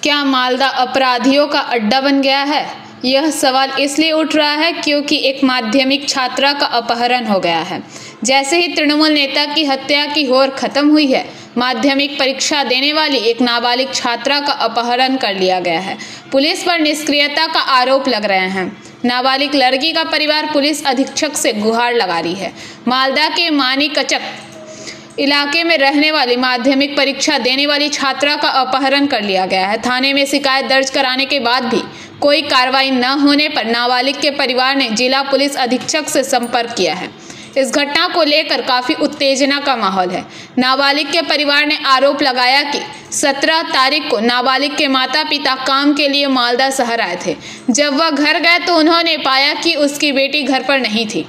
क्या मालदा अपराधियों का अड्डा बन गया है? यह सवाल इसलिए उठ रहा है क्योंकि एक माध्यमिक छात्रा का अपहरण हो गया है। जैसे ही तृणमूल नेता की हत्या की होड़ खत्म हुई है, माध्यमिक परीक्षा देने वाली एक नाबालिग छात्रा का अपहरण कर लिया गया है। पुलिस पर निष्क्रियता का आरोप लग रहे हैं। नाबालिग लड़की का परिवार पुलिस अधीक्षक से गुहार लगा रही है। मालदा के मानिकचक इलाके में रहने वाली माध्यमिक परीक्षा देने वाली छात्रा का अपहरण कर लिया गया है। थाने में शिकायत दर्ज कराने के बाद भी कोई कार्रवाई न होने पर नाबालिग के परिवार ने जिला पुलिस अधीक्षक से संपर्क किया है। इस घटना को लेकर काफी उत्तेजना का माहौल है। नाबालिग के परिवार ने आरोप लगाया कि 17 तारीख को नाबालिग के माता पिता काम के लिए मालदा शहर आए थे। जब वह घर गए तो उन्होंने पाया कि उसकी बेटी घर पर नहीं थी।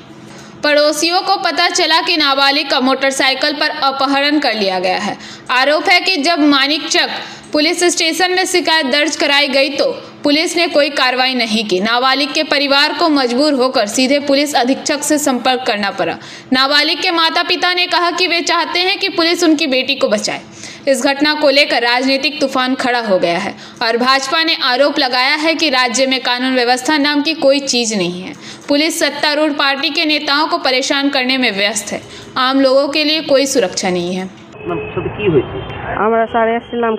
पड़ोसियों को पता चला कि नाबालिग का मोटरसाइकिल पर अपहरण कर लिया गया है। आरोप है कि जब मानिकचक पुलिस स्टेशन में शिकायत दर्ज कराई गई तो पुलिस ने कोई कार्रवाई नहीं की। नाबालिग के परिवार को मजबूर होकर सीधे पुलिस अधीक्षक से संपर्क करना पड़ा। नाबालिग के माता पिता ने कहा कि वे चाहते हैं कि पुलिस उनकी बेटी को बचाए। इस घटना को लेकर राजनीतिक तूफान खड़ा हो गया है और भाजपा ने आरोप लगाया है कि राज्य में कानून व्यवस्था नाम की कोई चीज नहीं है। पुलिस सत्तारूढ़ पार्टी के नेताओं को परेशान करने में व्यस्त है। आम लोगों के लिए कोई सुरक्षा नहीं है। আমরা স্যার এসেছিলাম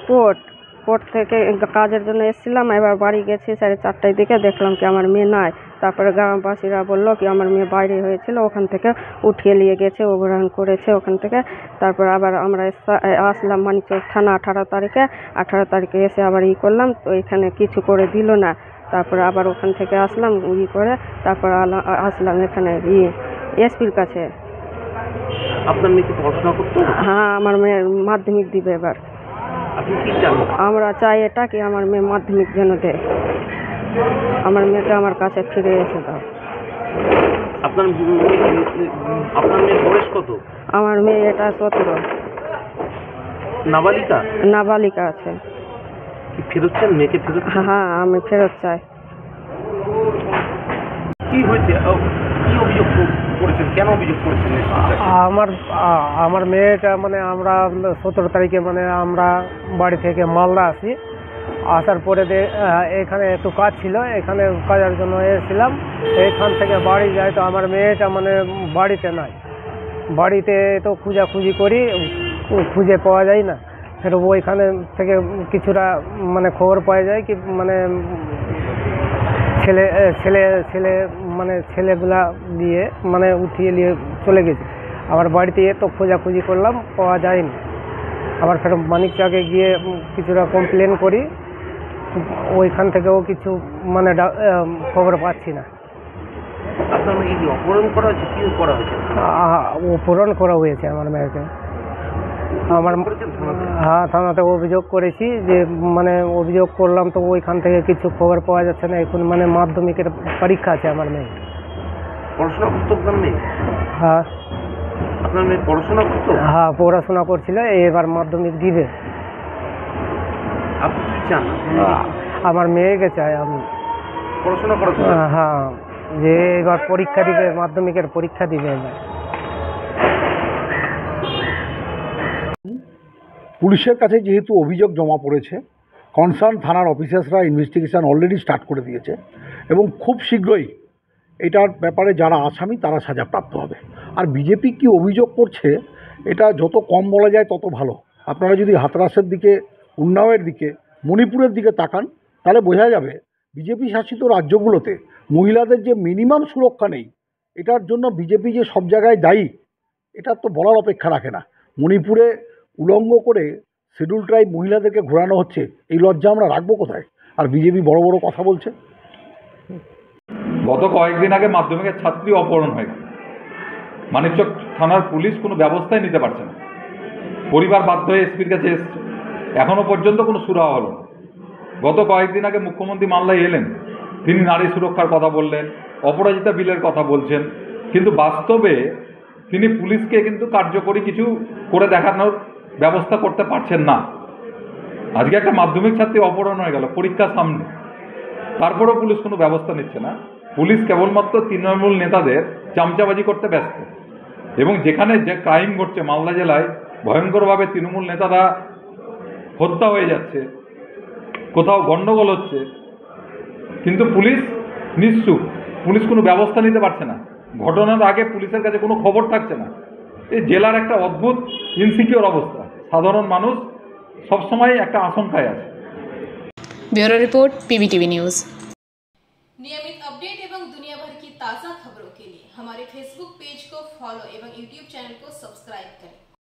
কোর্ট থেকে কাজের জন্য এসেছিলাম। এবার বাড়ি গেছি 4:30টার দিকে, দেখলাম কি আমার মেয়ে নাই। তারপরে গ্রামবাসীরা বললো কি আমার মেয়ে বাইরে হয়েছিল, ওখান থেকে উঠিয়ে নিয়ে গেছে, অপহরণ করেছে ওখান থেকে। তারপর আবার আমরা আসলাম মানিকচক থানা 18 তারিখে এসে আবার করলাম, তো এখানে কিছু করে দিল না। তারপরে আবার ওখান থেকে আসলাম করে, তারপর আসলাম এখানে এসপির কাছে। আপনার মেয়ে কি পড়াশোনা করতো? হ্যাঁ, আমার মেয়ে মাধ্যমিক দিবে এবার। আপনি কি চান? আমরা চাই এটা কি আমার মেয়ে মাধ্যমিক যেন দেয়, আমার মেয়েকে আমার কাছে ফিরে এসে দাও। আপনার মেয়ের বয়স কত? আমার মেয়ে এটা 17। নাবালিকা আছে। কি ফেরত চান? মেয়েকে ফেরত? হ্যাঁ, আমি ফেরত চাই। কি হয়েছে? কি অভিযোগ করেছেন? কেন অভিযোগ করেছেন? আমার মেয়েটা আমরা 17 তারিখে আমরা বাড়ি থেকে মালদা আসি। আসার পরে এখানে একটু কাজ ছিল, এখানে কাজের জন্য এসেছিলাম। এখান থেকে বাড়ি যাই তো আমার মেয়েটা বাড়িতে নাই। বাড়িতে তো খুঁজাখুঁজি করি, খুঁজে পাওয়া যায় না। ফের ওইখানে থেকে কিছুটা খবর পাওয়া যায় কি ছেলেগুলা দিয়ে উঠিয়ে নিয়ে চলে গেছে। আবার বাড়িতে তো খোঁজাখুঁজি করলাম, পাওয়া যায়নি। আবার ফের মানিকচকে গিয়ে কিছুটা কমপ্লেন করি, ওইখান থেকেও কিছু খবর পাচ্ছি না। অপহরণ করা হয়েছে আমার মেয়েকে। হ্যাঁ, থানাতে অভিযোগ করেছি যে অভিযোগ করলাম, তো ওইখান থেকে কিছু খবর পাওয়া যাচ্ছে না। এখন মাধ্যমিকের পরীক্ষা আছে আমার মেয়ে। পড়াশোনা করতো আপনার মেয়ে? হ্যাঁ। আপনার মেয়ে পড়াশোনা করতো? হ্যাঁ, পড়াশোনা করছিল, এবার মাধ্যমিক দিবে। আপনি কি চান? আমার মেয়েকে চাই আমি পড়াশোনা করাতে। হ্যাঁ, যে এবার পরীক্ষা দিবে, মাধ্যমিকের পরীক্ষা দিবে এবার। পুলিশের কাছে যেহেতু অভিযোগ জমা পড়েছে, কনসার্ন থানার অফিসার্সরা ইনভেস্টিগেশন অলরেডি স্টার্ট করে দিয়েছে এবং খুব শীঘ্রই এটার ব্যাপারে যারা আসামি তারা সাজাপ্রাপ্ত হবে। আর বিজেপি কি অভিযোগ করছে এটা যত কম বলা যায় তত ভালো। আপনারা যদি হাতরাসের দিকে, উন্নাওয়ের দিকে, মণিপুরের দিকে তাকান তাহলে বোঝা যাবে বিজেপি শাসিত রাজ্যগুলোতে মহিলাদের যে মিনিমাম সুরক্ষা নেই, এটার জন্য বিজেপি যে সব জায়গায় দায়ী এটা তো বলার অপেক্ষা রাখে না। মণিপুরে উলঙ্গ করে শিডিউল ট্রাইব মহিলাদেরকে ঘোরানো হচ্ছে, এই লজ্জা আমরা রাখবো কোথায়? আর বিজেপি বড় বড় কথা বলছে। গত কয়েকদিন আগে মাধ্যমিকের ছাত্রী অপহরণ হয়ে গেল। মানিকচক থানার পুলিশ কোনো ব্যবস্থাই নিতে পারছে না। পরিবার বাধ্য হয়ে এসপির কাছে এসছে, এখনও পর্যন্ত কোনো সুরাহা হলো না। গত কয়েকদিন আগে মুখ্যমন্ত্রী মালদায় এলেন, তিনি নারী সুরক্ষার কথা বললেন, অপরাজিতা বিলের কথা বলছেন, কিন্তু বাস্তবে তিনি পুলিশকে কিন্তু কার্যকরী কিছু করে দেখানোর ব্যবস্থা করতে পারছেন না। আজকে একটা মাধ্যমিক ছাত্রী অপহরণ হয়ে গেল পরীক্ষার সামনে, তারপরেও পুলিশ কোনো ব্যবস্থা নিচ্ছে না। পুলিশ কেবলমাত্র তৃণমূল নেতাদের চামচাবাজি করতে ব্যস্ত। এবং যেখানে যে ক্রাইম ঘটছে মালদা জেলায়, ভয়ঙ্করভাবে তৃণমূল নেতারা হত্যা হয়ে যাচ্ছে, কোথাও গণ্ডগোল হচ্ছে, কিন্তু পুলিশ নিশ্চুপ, পুলিশ কোনো ব্যবস্থা নিতে পারছে না। ঘটনার আগে পুলিশের কাছে কোনো খবর থাকছে না। এই জেলার একটা অদ্ভুত ইনসিকিউর অবস্থা, সাধারণ মানুষ সবসময় একটা আশঙ্কায় আছে। Bureau report PVTV news. नियमित अपडेट एवं दुनिया भर की ताज़ा खबरों के लिए हमारे फेसबुक पेज को फॉलो एवं यूट्यूब चैनल को सब्सक्राइब करें।